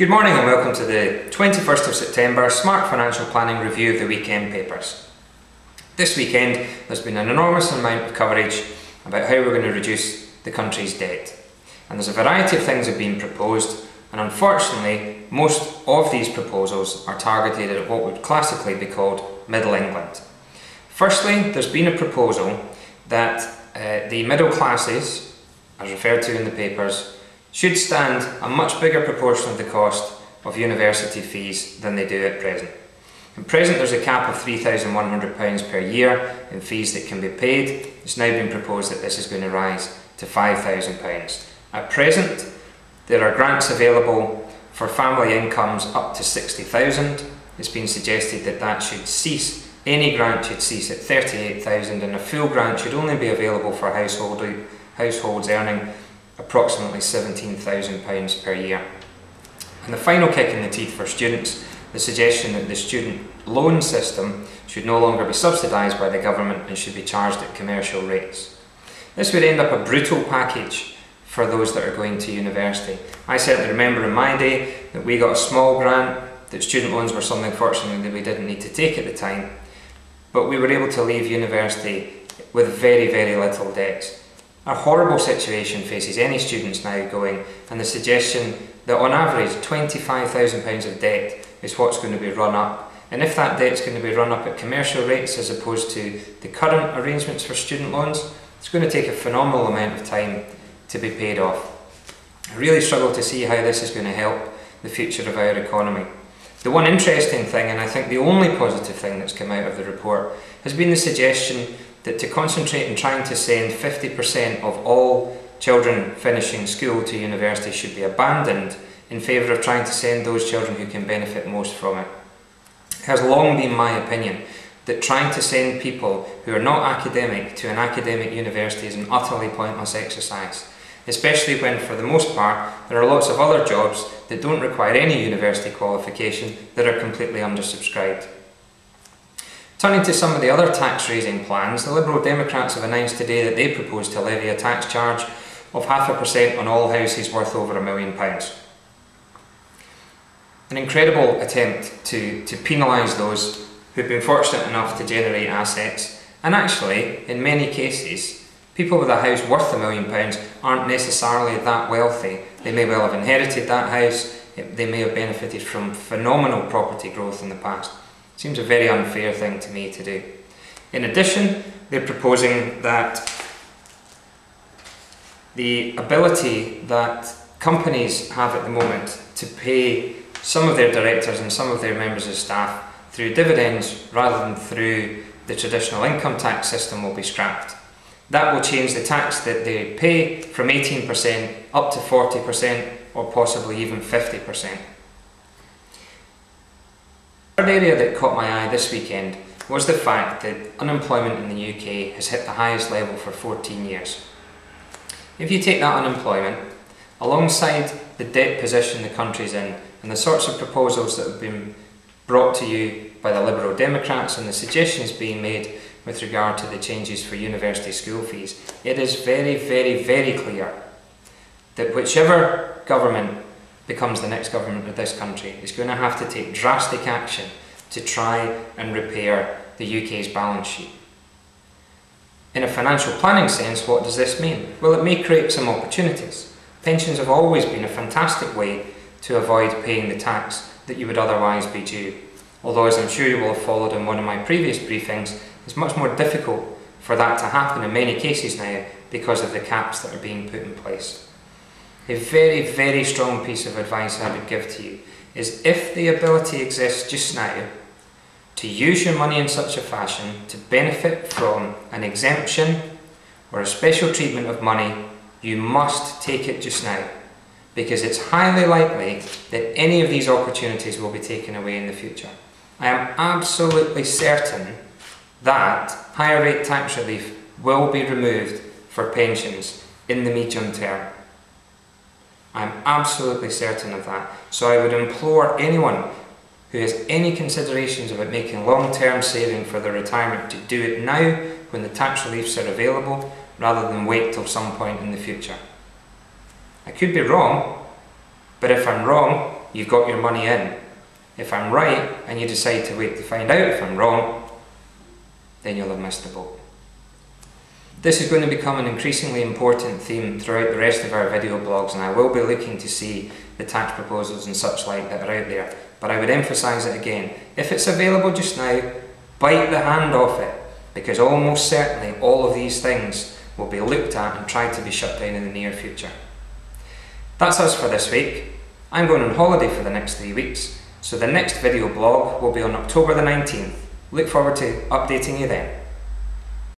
Good morning and welcome to the 21st of September Smart Financial Planning Review of the Weekend Papers. This weekend there's been an enormous amount of coverage about how we're going to reduce the country's debt. And there's a variety of things that have been proposed, and unfortunately most of these proposals are targeted at what would classically be called Middle England. Firstly, there's been a proposal that the middle classes, as referred to in the papers, should stand a much bigger proportion of the cost of university fees than they do at present. At present there's a cap of £3,100 per year in fees that can be paid. It's now been proposed that this is going to rise to £5,000. At present there are grants available for family incomes up to £60,000. It's been suggested that that should cease. Any grant should cease at £38,000 and a full grant should only be available for households earning approximately £17,000 per year. And the final kick in the teeth for students, the suggestion that the student loan system should no longer be subsidised by the government and should be charged at commercial rates. This would end up a brutal package for those that are going to university. I certainly remember in my day that we got a small grant, that student loans were something fortunately that we didn't need to take at the time, but we were able to leave university with very, very little debt. A horrible situation faces any students now going, and the suggestion that on average £25,000 of debt is what's going to be run up, and if that debt's going to be run up at commercial rates as opposed to the current arrangements for student loans, it's going to take a phenomenal amount of time to be paid off. I really struggle to see how this is going to help the future of our economy. The one interesting thing, and I think the only positive thing that's come out of the report, has been the suggestion that to concentrate on trying to send 50% of all children finishing school to university should be abandoned in favour of trying to send those children who can benefit most from it. It has long been my opinion that trying to send people who are not academic to an academic university is an utterly pointless exercise, especially when for the most part there are lots of other jobs that don't require any university qualification that are completely undersubscribed. Turning to some of the other tax raising plans, the Liberal Democrats have announced today that they propose to levy a tax charge of 0.5% on all houses worth over £1 million. An incredible attempt to penalise those who've been fortunate enough to generate assets, and actually, in many cases, people with a house worth £1 million aren't necessarily that wealthy. They may well have inherited that house, they may have benefited from phenomenal property growth in the past. Seems a very unfair thing to me to do. In addition, they're proposing that the ability that companies have at the moment to pay some of their directors and some of their members of staff through dividends rather than through the traditional income tax system will be scrapped. That will change the tax that they pay from 18% up to 40% or possibly even 50%. The third area that caught my eye this weekend was the fact that unemployment in the UK has hit the highest level for 14 years. If you take that unemployment alongside the debt position the country's in and the sorts of proposals that have been brought to you by the Liberal Democrats and the suggestions being made with regard to the changes for university school fees, it is very, very, very clear that whichever government becomes the next government of this country is going to have to take drastic action to try and repair the UK's balance sheet. In a financial planning sense, what does this mean? Well, it may create some opportunities. Pensions have always been a fantastic way to avoid paying the tax that you would otherwise be due. Although, as I'm sure you will have followed in one of my previous briefings, it's much more difficult for that to happen in many cases now because of the caps that are being put in place. A very, very strong piece of advice I would give to you is, if the ability exists just now to use your money in such a fashion to benefit from an exemption or a special treatment of money, you must take it just now, because it's highly likely that any of these opportunities will be taken away in the future. I am absolutely certain that higher rate tax relief will be removed for pensions in the medium term. I'm absolutely certain of that. So I would implore anyone who has any considerations about making long-term saving for their retirement to do it now when the tax reliefs are available, rather than wait till some point in the future. I could be wrong, but if I'm wrong, you've got your money in. If I'm right and you decide to wait to find out if I'm wrong, then you'll have missed the boat. This is going to become an increasingly important theme throughout the rest of our video blogs, and I will be looking to see the tax proposals and such like that are out there. But I would emphasise it again, if it's available just now, bite the hand off it, because almost certainly all of these things will be looked at and tried to be shut down in the near future. That's us for this week. I'm going on holiday for the next 3 weeks, so the next video blog will be on October the 19th. Look forward to updating you then.